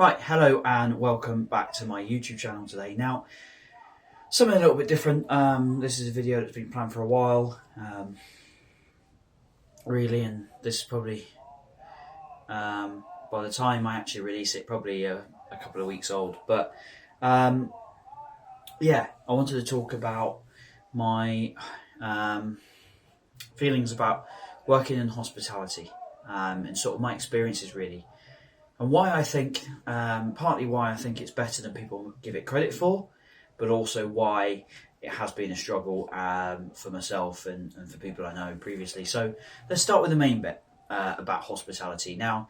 Right, hello and welcome back to my YouTube channel today. Now, something a little bit different. This is a video that's been planned for a while, really, and this is probably, by the time I actually release it, probably a couple of weeks old. But yeah, I wanted to talk about my feelings about working in hospitality and sort of my experiences, really. And why I think, partly why I think it's better than people give it credit for, but also why it has been a struggle for myself and for people I know previously. So let's start with the main bit about hospitality. Now,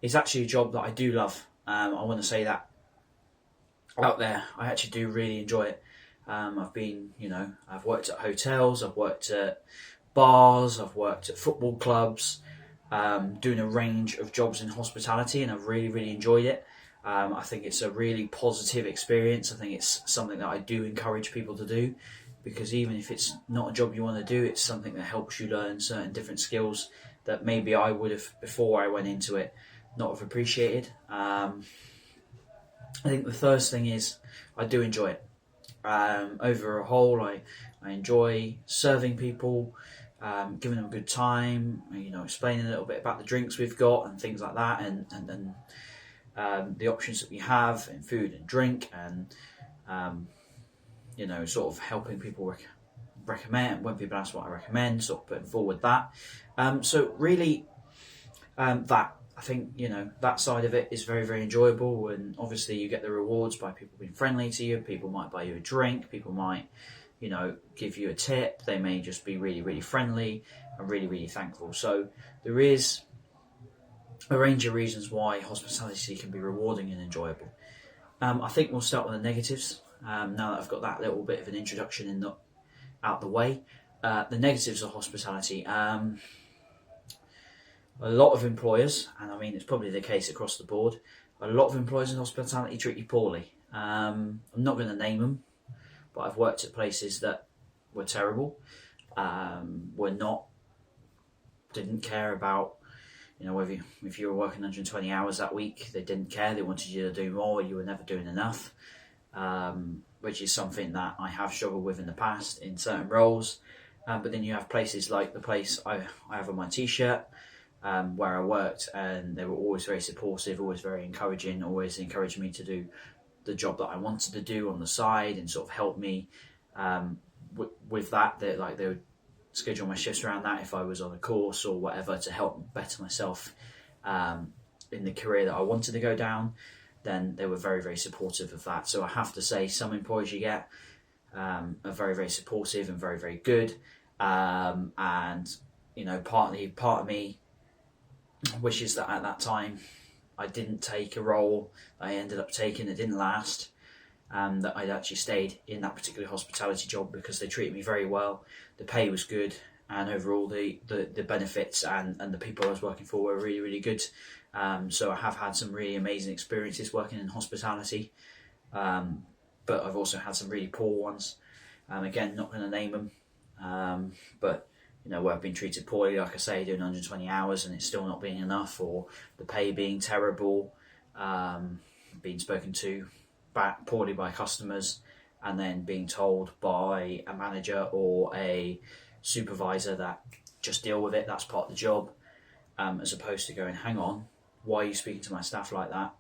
it's actually a job that I do love. I want to say that out there. I actually do really enjoy it. I've worked at hotels, I've worked at bars, I've worked at football clubs, doing a range of jobs in hospitality, and I've really enjoyed it. I think it's a really positive experience. I think it's something that I do encourage people to do, because even if it's not a job you want to do, it's something that helps you learn certain different skills that maybe I would have, before I went into it, not have appreciated. I think the first thing is I do enjoy it. Over a whole, I enjoy serving people, giving them a good time, explaining a little bit about the drinks we've got and things like that, and the options that we have in food and drink, and sort of helping people recommend when people ask what I recommend, sort of putting forward that. So really, that I think that side of it is very enjoyable, and obviously you get the rewards by people being friendly to you. People might buy you a drink, people might give you a tip, they may just be really friendly and really thankful. So there is a range of reasons why hospitality can be rewarding and enjoyable. I think we'll start with the negatives, now that I've got that little bit of an introduction out the way. The negatives of hospitality. A lot of employers, and I mean it's probably the case across the board, a lot of employers in hospitality treat you poorly. I'm not going to name them, but I've worked at places that were terrible, didn't care about, whether if you were working 120 hours that week, they didn't care. They wanted you to do more. You were never doing enough, which is something that I have struggled with in the past in certain roles. But then you have places like the place I have on my t-shirt, where I worked, and they were always very supportive, always very encouraging, always encouraged me to do the job that I wanted to do on the side, and sort of help me with that. They would schedule my shifts around that if I was on a course or whatever, to help better myself in the career that I wanted to go down. Then they were very supportive of that. So I have to say, some employers you get are very supportive and very good, and part of me wishes that at that time I didn't take a role I ended up taking that didn't last, that I'd actually stayed in that particular hospitality job, because they treated me very well, the pay was good, and overall the benefits and the people I was working for were really good. So I have had some really amazing experiences working in hospitality, but I've also had some really poor ones. Again, not going to name them, but where I've been treated poorly, like I say, doing 120 hours and it's still not being enough, or the pay being terrible, being spoken to back poorly by customers, and then being told by a manager or a supervisor that just deal with it, that's part of the job, as opposed to going, hang on, why are you speaking to my staff like that?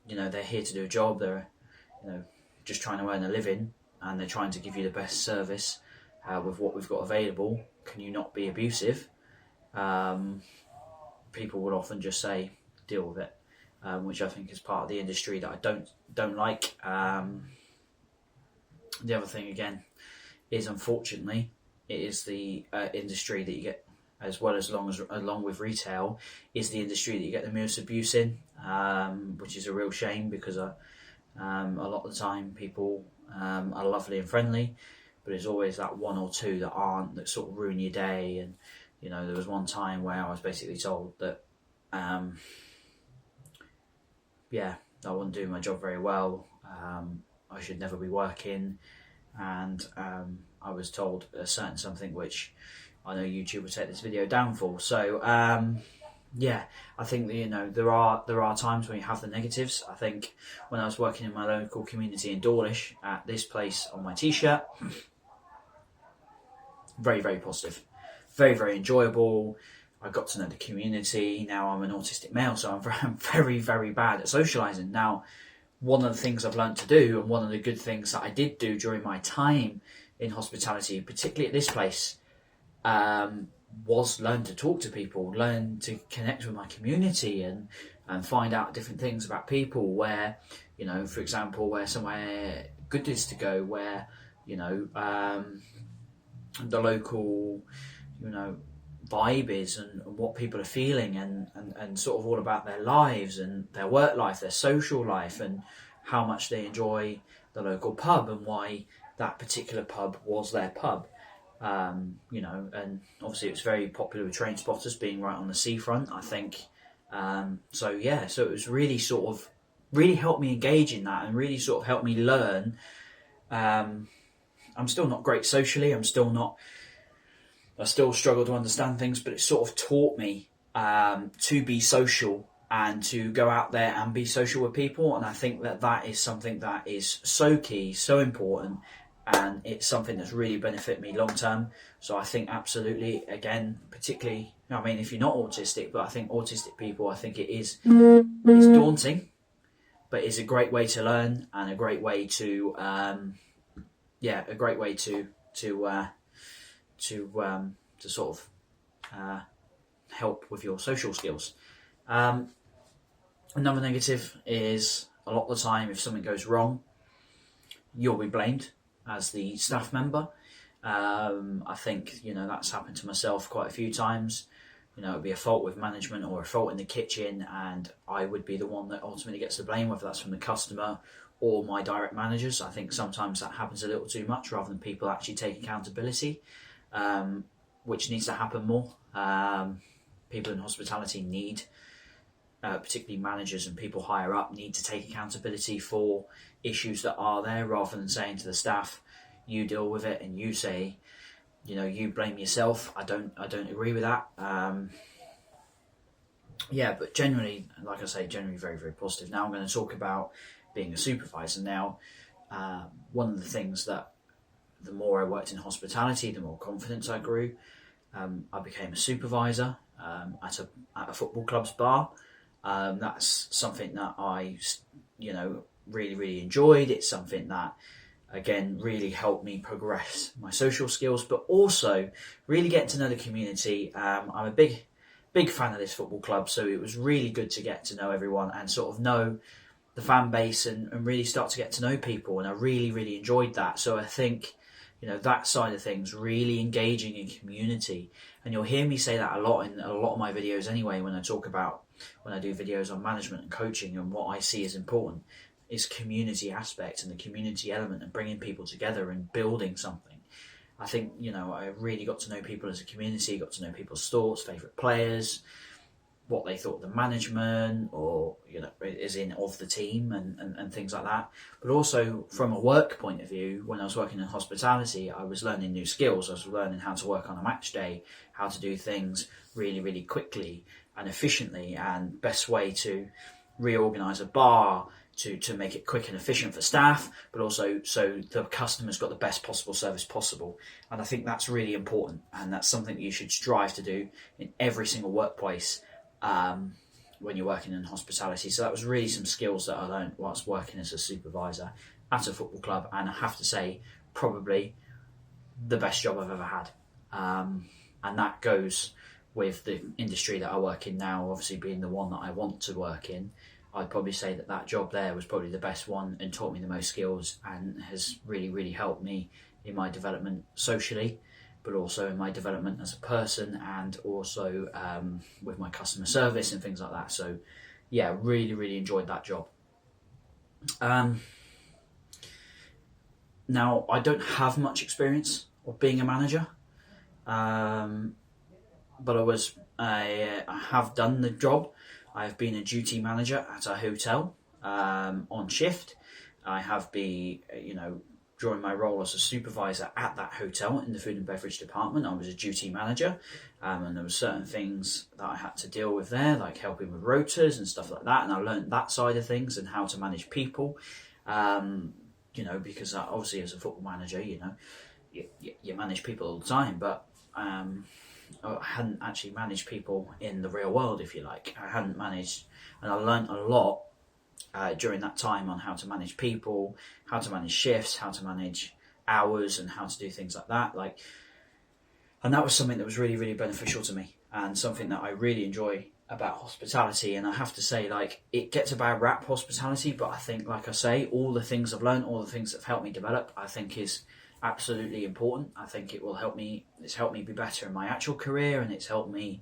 They're here to do a job, they're just trying to earn a living, and they're trying to give you the best service with what we've got available. Can you not be abusive? People would often just say, deal with it, which I think is part of the industry that I don't like. The other thing, again, is unfortunately, it is the industry that you get, as well as along with retail, is the industry that you get the most abuse in, which is a real shame, because a lot of the time people are lovely and friendly, but there's always that one or two that aren't, that sort of ruin your day. And there was one time where I was basically told that I wasn't doing my job very well, I should never be working, and I was told a certain something which I know YouTube will take this video down for. So yeah, I think that, there are times when you have the negatives. I think when I was working in my local community in Dawlish at this place on my t-shirt, very, very positive, very, very enjoyable. I got to know the community. Now I'm an autistic male, so I'm very, very bad at socialising. Now, one of the things I've learned to do, and one of the good things that I did do during my time in hospitality, particularly at this place, was learn to talk to people, learn to connect with my community, and find out different things about people. Where, for example, where somewhere good is to go, where the local, vibe is, and what people are feeling, and sort of all about their lives and their work life, their social life, and how much they enjoy the local pub, and why that particular pub was their pub. And obviously it's very popular with train spotters being right on the seafront, I think. So it was really helped me engage in that, and really sort of helped me learn. I'm still not great socially. I still struggle to understand things, but it sort of taught me to be social and to go out there and be social with people. And I think that is something that is so key, so important, and it's something that's really benefited me long term. So I think absolutely, again, particularly, if you're not autistic, but I think autistic people, I think it's daunting, but it's a great way to learn, and a great way to sort of help with your social skills. Another negative is, a lot of the time, if something goes wrong, you'll be blamed as the staff member. I think that's happened to myself quite a few times. It'd be a fault with management or a fault in the kitchen, and I would be the one that ultimately gets the blame, whether that's from the customer or my direct managers. I think sometimes that happens a little too much, rather than people actually take accountability, which needs to happen more. People in hospitality need, particularly managers and people higher up, need to take accountability for issues that are there, rather than saying to the staff, you deal with it, and you say, you blame yourself. I don't agree with that. But generally, like I say, generally very, very positive. Now I'm going to talk about being a supervisor. Now, one of the things that, the more I worked in hospitality, the more confidence I grew. I became a supervisor at a football club's bar. That's something that I, really, really enjoyed. It's something that, again, really helped me progress my social skills, but also really getting to know the community. I'm a big fan of this football club, so it was really good to get to know everyone and sort of know the fan base, and really start to get to know people, and I really, really enjoyed that. So I think, that side of things, really engaging in community, and you'll hear me say that a lot in a lot of my videos anyway, when I do videos on management and coaching, and what I see as important is community aspect and the community element, and bringing people together and building something. I think, I really got to know people as a community, got to know people's thoughts, favourite players, what they thought of the management, or, of the team, and things like that. But also from a work point of view, when I was working in hospitality, I was learning new skills. I was learning how to work on a match day, how to do things really, really quickly and efficiently, and best way to reorganise a bar, to make it quick and efficient for staff, but also so the customer's got the best possible service possible. And I think that's really important, and that's something that you should strive to do in every single workplace when you're working in hospitality. So that was really some skills that I learned whilst working as a supervisor at a football club, and I have to say, probably the best job I've ever had. And that goes with the industry that I work in now, obviously being the one that I want to work in. I'd probably say that job there was probably the best one, and taught me the most skills, and has really, really helped me in my development socially, but also in my development as a person, and also with my customer service and things like that. So yeah, really, really enjoyed that job. Now, I don't have much experience of being a manager, but I have done the job. I've been a duty manager at a hotel on shift. I have been, during my role as a supervisor at that hotel in the food and beverage department. I was a duty manager, and there were certain things that I had to deal with there, like helping with rotas and stuff like that. And I learned that side of things and how to manage people. Because obviously as a football manager, you manage people all the time, but I hadn't actually managed people in the real world, if you like. I hadn't managed, and I learned a lot during that time on how to manage people, how to manage shifts, how to manage hours, and how to do things like that. And that was something that was really, really beneficial to me, and something that I really enjoy about hospitality. And I have to say, it gets a bad rap, hospitality, but I think, like I say, all the things I've learned, all the things that have helped me develop, I think is absolutely important. I think it will help me. It's helped me be better in my actual career, and it's helped me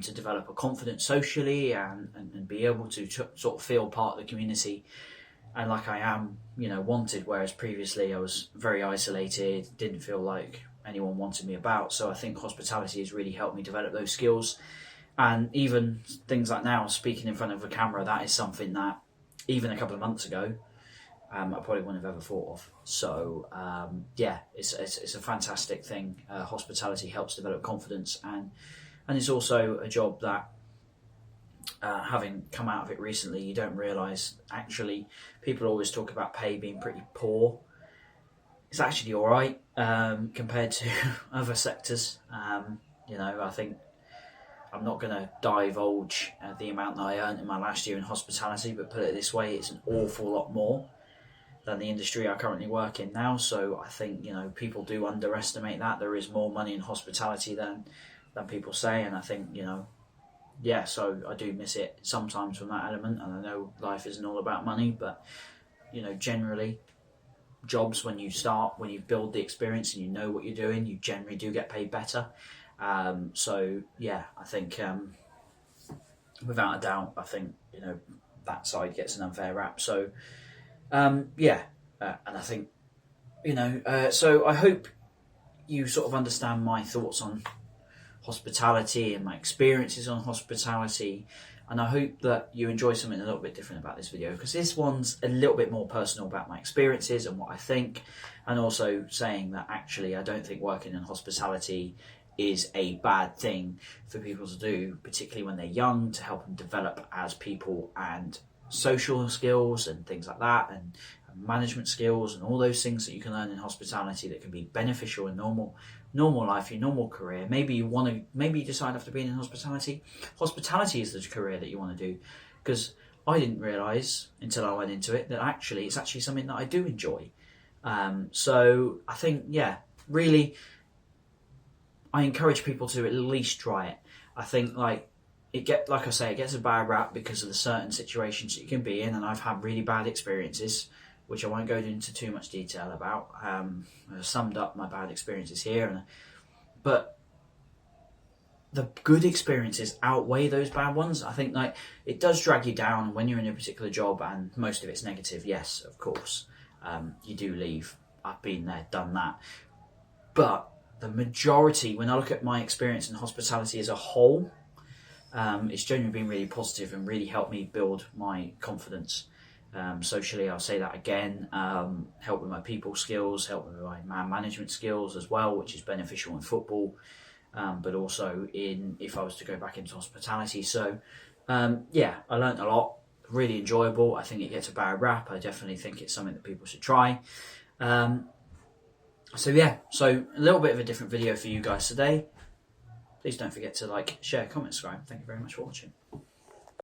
to develop a confidence socially and be able to sort of feel part of the community, and like I am, wanted. Whereas previously I was very isolated, didn't feel like anyone wanted me about. So I think hospitality has really helped me develop those skills. And even things like now, speaking in front of a camera, that is something that even a couple of months ago, I probably wouldn't have ever thought of. So it's a fantastic thing. Hospitality helps develop confidence, and it's also a job that, having come out of it recently, you don't realise, actually, people always talk about pay being pretty poor. It's actually all right compared to other sectors. I think I'm not going to divulge the amount that I earned in my last year in hospitality, but put it this way, it's an awful lot more than the industry I currently work in now. So I think, people do underestimate that. There is more money in hospitality than people say, and I think, so I do miss it sometimes from that element. And I know life isn't all about money, but generally, jobs, when you build the experience and you know what you're doing, you generally do get paid better. I think without a doubt, I think that side gets an unfair rap. So and I think so I hope you sort of understand my thoughts on hospitality and my experiences on hospitality, and I hope that you enjoy something a little bit different about this video, because this one's a little bit more personal about my experiences and what I think, and also saying that actually I don't think working in hospitality is a bad thing for people to do, particularly when they're young, to help them develop as people and social skills and things like that, and management skills and all those things that you can learn in hospitality that can be beneficial in normal life, your normal career. Maybe you decide after being in hospitality is the career that you want to do, because I didn't realise until I went into it that actually it's actually something that I do enjoy. So I think, really, I encourage people to at least try it. I think it gets a bad rap because of the certain situations that you can be in, and I've had really bad experiences, which I won't go into too much detail about. I've summed up my bad experiences here, but the good experiences outweigh those bad ones. I think it does drag you down when you're in a particular job, and most of it's negative. Yes, of course, you do leave. I've been there, done that, but the majority, when I look at my experience in hospitality as a whole, it's genuinely been really positive and really helped me build my confidence. Socially, I'll say that again, help with my people skills, help with my man management skills as well, which is beneficial in football, but also if I was to go back into hospitality. So, I learnt a lot, really enjoyable. I think it gets a bad rap. I definitely think it's something that people should try. So a little bit of a different video for you guys today. Please don't forget to share, comment, subscribe. Thank you very much for watching.